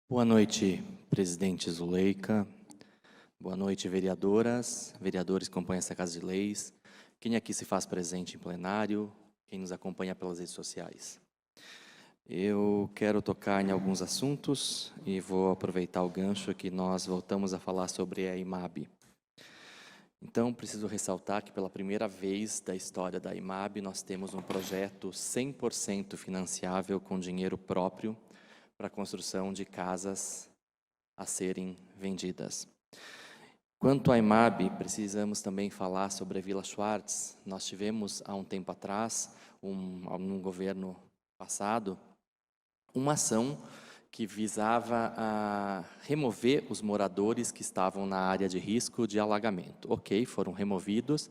Boa noite, presidente Zuleika. Boa noite, vereadoras, vereadores que compõem essa Casa de Leis. Quem aqui se faz presente em plenário, quem nos acompanha pelas redes sociais. Eu quero tocar em alguns assuntos e vou aproveitar o gancho que nós voltamos a falar sobre a IMAB. Então, preciso ressaltar que pela primeira vez da história da IMAB, nós temos um projeto 100% financiável com dinheiro próprio para a construção de casas a serem vendidas. Quanto à IMAB, precisamos também falar sobre a Vila Schwartz. Nós tivemos, há um tempo atrás, num governo passado, uma ação que visava remover os moradores que estavam na área de risco de alagamento. Ok, foram removidos,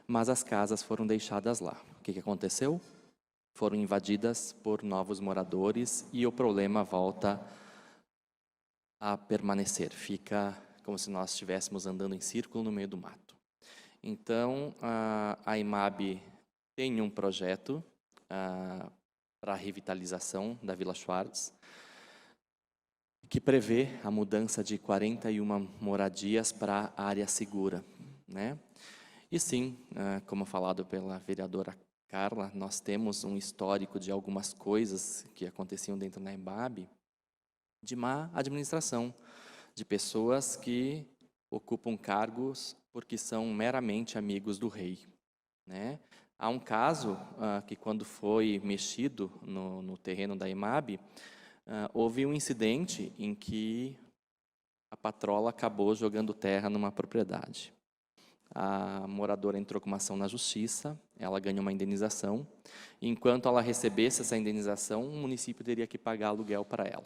mas as casas foram deixadas lá. O que aconteceu? Foram invadidas por novos moradores e o problema volta a permanecer. Fica como se nós estivéssemos andando em círculo no meio do mato. Então, a IMAB tem um projeto para a revitalização da Vila Schwartz, que prevê a mudança de 41 moradias para a área segura, né? E sim, como falado pela vereadora Carla, nós temos um histórico de algumas coisas que aconteciam dentro da IMAB, de má administração, de pessoas que ocupam cargos porque são meramente amigos do rei, né? Há um caso que quando foi mexido no terreno da IMAB, houve um incidente em que a patrola acabou jogando terra numa propriedade. A moradora entrou com uma ação na justiça, ela ganhou uma indenização, e enquanto ela recebesse essa indenização, o município teria que pagar aluguel para ela.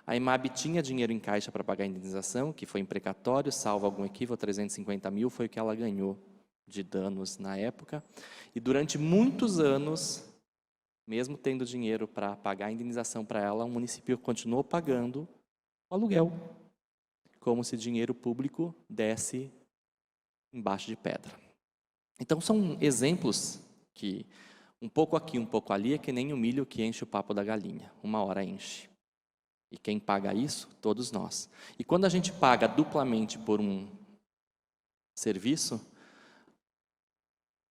A IMAB tinha dinheiro em caixa para pagar a indenização, que foi imprecatório, salvo algum equívoco, 350 mil foi o que ela ganhou de danos na época. E durante muitos anos, mesmo tendo dinheiro para pagar a indenização para ela, o município continuou pagando o aluguel, como se dinheiro público desse embaixo de pedra. Então, são exemplos que, um pouco aqui, um pouco ali, é que nem o milho que enche o papo da galinha. Uma hora enche. E quem paga isso? Todos nós. E quando a gente paga duplamente por um serviço,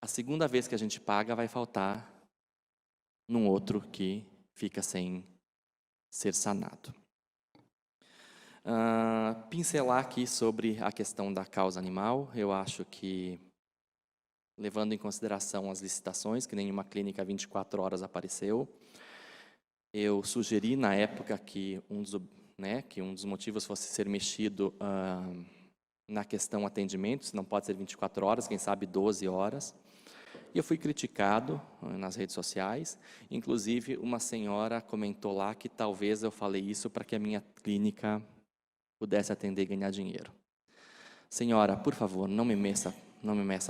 a segunda vez que a gente paga vai faltar num outro que fica sem ser sanado. Pincelar aqui sobre a questão da causa animal. Eu acho que, levando em consideração as licitações, que nenhuma clínica 24 horas apareceu, eu sugeri na época que um dos motivos fosse ser mexido na questão atendimento, se não pode ser 24 horas, quem sabe 12 horas. E eu fui criticado nas redes sociais, inclusive uma senhora comentou lá que talvez eu falei isso para que a minha clínica pudesse atender e ganhar dinheiro. Senhora, por favor, não me meça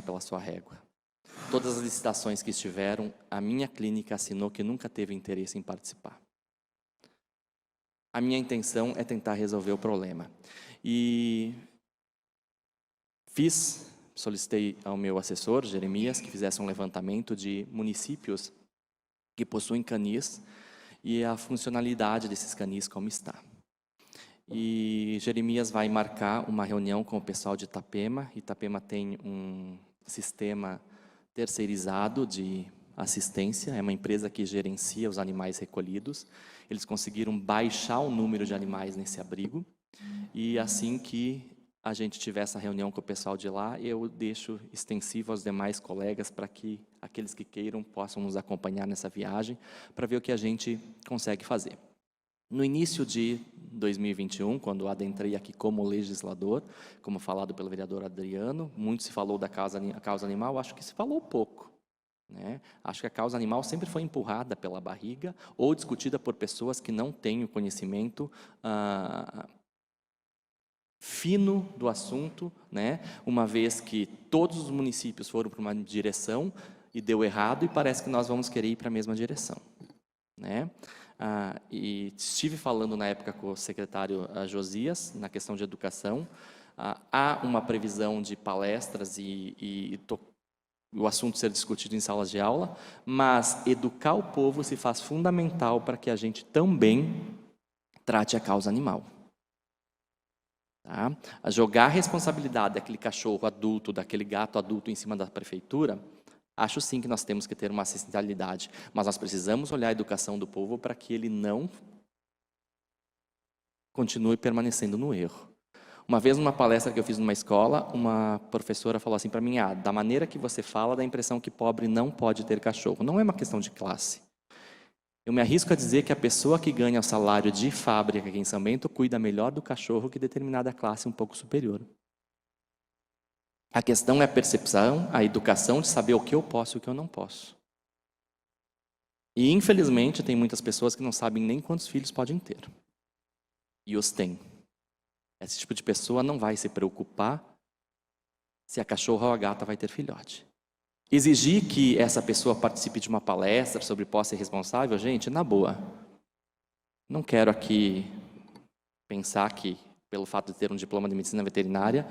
pela sua régua. Todas as licitações que estiveram, a minha clínica assinou que nunca teve interesse em participar. A minha intenção é tentar resolver o problema. E solicitei ao meu assessor, Jeremias, que fizesse um levantamento de municípios que possuem canis e a funcionalidade desses canis como está. E Jeremias vai marcar uma reunião com o pessoal de Itapema. Itapema tem um sistema terceirizado de assistência, é uma empresa que gerencia os animais recolhidos. Eles conseguiram baixar o número de animais nesse abrigo, e assim que a gente tiver essa reunião com o pessoal de lá, eu deixo extensivo aos demais colegas para que aqueles que queiram possam nos acompanhar nessa viagem, para ver o que a gente consegue fazer. No início de 2021, quando adentrei aqui como legislador, como falado pelo vereador Adriano, muito se falou da causa animal, acho que se falou pouco, né? Acho que a causa animal sempre foi empurrada pela barriga ou discutida por pessoas que não têm o conhecimento fino do assunto, né? Uma vez que todos os municípios foram para uma direção e deu errado, e parece que nós vamos querer ir para a mesma direção, né? E estive falando na época com o secretário Josias, na questão de educação. Há uma previsão de palestras e o assunto ser discutido em salas de aula, mas educar o povo se faz fundamental para que a gente também trate a causa animal, Tá? A jogar a responsabilidade daquele cachorro adulto, daquele gato adulto em cima da prefeitura, acho sim que nós temos que ter uma assistencialidade, mas nós precisamos olhar a educação do povo para que ele não continue permanecendo no erro. Uma vez, numa palestra que eu fiz numa escola, uma professora falou assim para mim, da maneira que você fala, dá a impressão que pobre não pode ter cachorro. Não é uma questão de classe. Eu me arrisco a dizer que a pessoa que ganha o salário de fábrica aqui em São Bento cuida melhor do cachorro que determinada classe um pouco superior. A questão é a percepção, a educação de saber o que eu posso e o que eu não posso. E, infelizmente, tem muitas pessoas que não sabem nem quantos filhos podem ter. E os têm. Esse tipo de pessoa não vai se preocupar se a cachorra ou a gata vai ter filhote. Exigir que essa pessoa participe de uma palestra sobre posse responsável, gente, na boa. Não quero aqui pensar que, pelo fato de ter um diploma de medicina veterinária,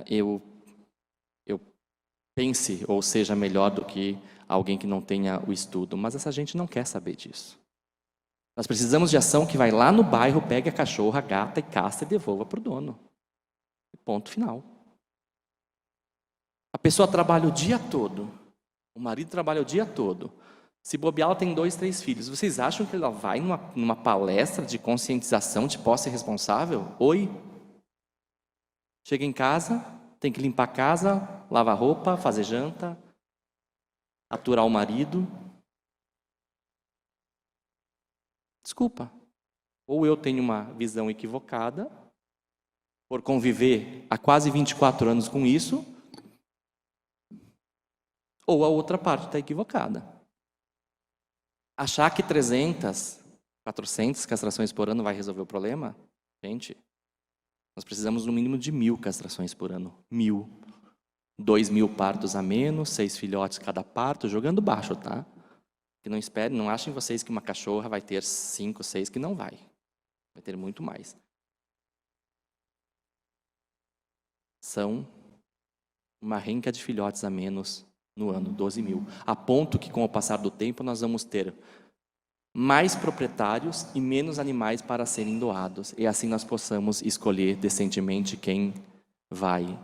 eu pense ou seja melhor do que alguém que não tenha o estudo. Mas essa gente não quer saber disso. Nós precisamos de ação que vai lá no bairro, pegue a cachorra, a gata e castra e devolva para o dono. Ponto final. A pessoa trabalha o dia todo. O marido trabalha o dia todo. Se bobear, ela tem 2, 3 filhos. Vocês acham que ela vai numa palestra de conscientização de posse responsável? Oi? Chega em casa, tem que limpar a casa, lavar roupa, fazer janta, aturar o marido. Desculpa. Ou eu tenho uma visão equivocada, por conviver há quase 24 anos com isso, ou a outra parte está equivocada. Achar que 300, 400 castrações por ano vai resolver o problema? Gente, nós precisamos no mínimo de 1.000 castrações por ano. 1.000. 2.000 partos a menos, 6 filhotes cada parto, jogando baixo, tá? Que não esperem, não achem vocês que uma cachorra vai ter 5, 6, que não vai. Vai ter muito mais. São uma renca de filhotes a menos no ano, 12.000. A ponto que, com o passar do tempo, nós vamos ter mais proprietários e menos animais para serem doados. E assim nós possamos escolher decentemente quem vai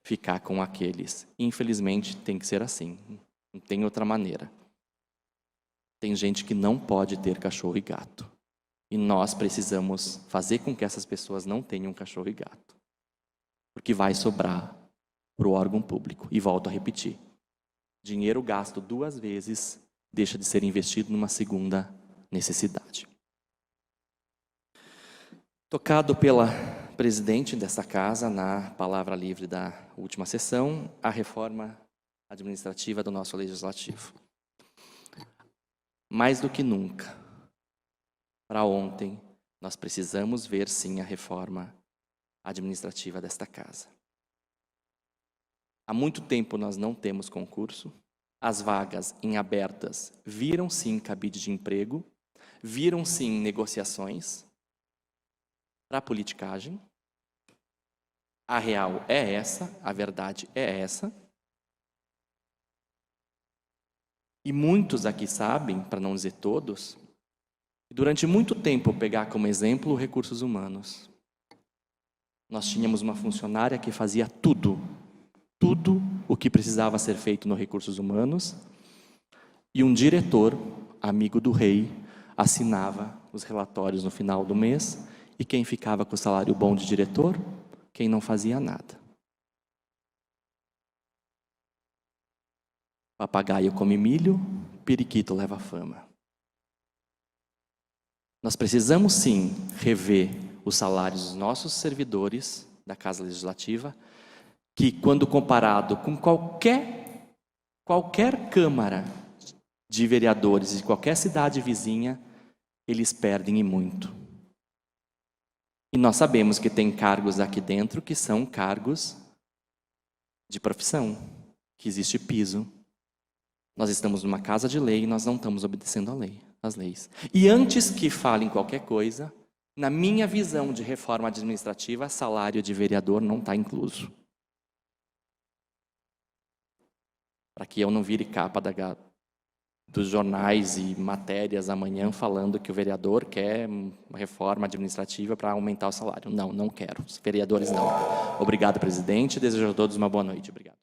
ficar com aqueles. Infelizmente, tem que ser assim. Não tem outra maneira. Tem gente que não pode ter cachorro e gato. E nós precisamos fazer com que essas pessoas não tenham cachorro e gato. Porque vai sobrar para o órgão público. E volto a repetir. Dinheiro gasto 2 vezes deixa de ser investido numa segunda necessidade. Tocado pela presidente desta casa, na palavra livre da última sessão, a reforma administrativa do nosso legislativo. Mais do que nunca, para ontem, nós precisamos ver sim a reforma administrativa desta casa. Há muito tempo nós não temos concurso, as vagas em abertas viram sim cabide de emprego, viram sim negociações para a politicagem. A real é essa, a verdade é essa. E muitos aqui sabem, para não dizer todos, que durante muito tempo, pegar como exemplo recursos humanos. Nós tínhamos uma funcionária que fazia tudo o que precisava ser feito no recursos humanos, e um diretor, amigo do rei, assinava os relatórios no final do mês, e quem ficava com o salário bom de diretor? Quem não fazia nada. Papagaio come milho, periquito leva fama. Nós precisamos sim rever os salários dos nossos servidores da Casa Legislativa, que quando comparado com qualquer Câmara de Vereadores de qualquer cidade vizinha, eles perdem e muito. E nós sabemos que tem cargos aqui dentro que são cargos de profissão, que existe piso. Nós estamos numa casa de lei e nós não estamos obedecendo as leis. E antes que falem qualquer coisa, na minha visão de reforma administrativa, salário de vereador não está incluso. Para que eu não vire capa da dos jornais e matérias amanhã falando que o vereador quer uma reforma administrativa para aumentar o salário. Não, não quero. Os vereadores não. Obrigado, presidente. Desejo a todos uma boa noite. Obrigado.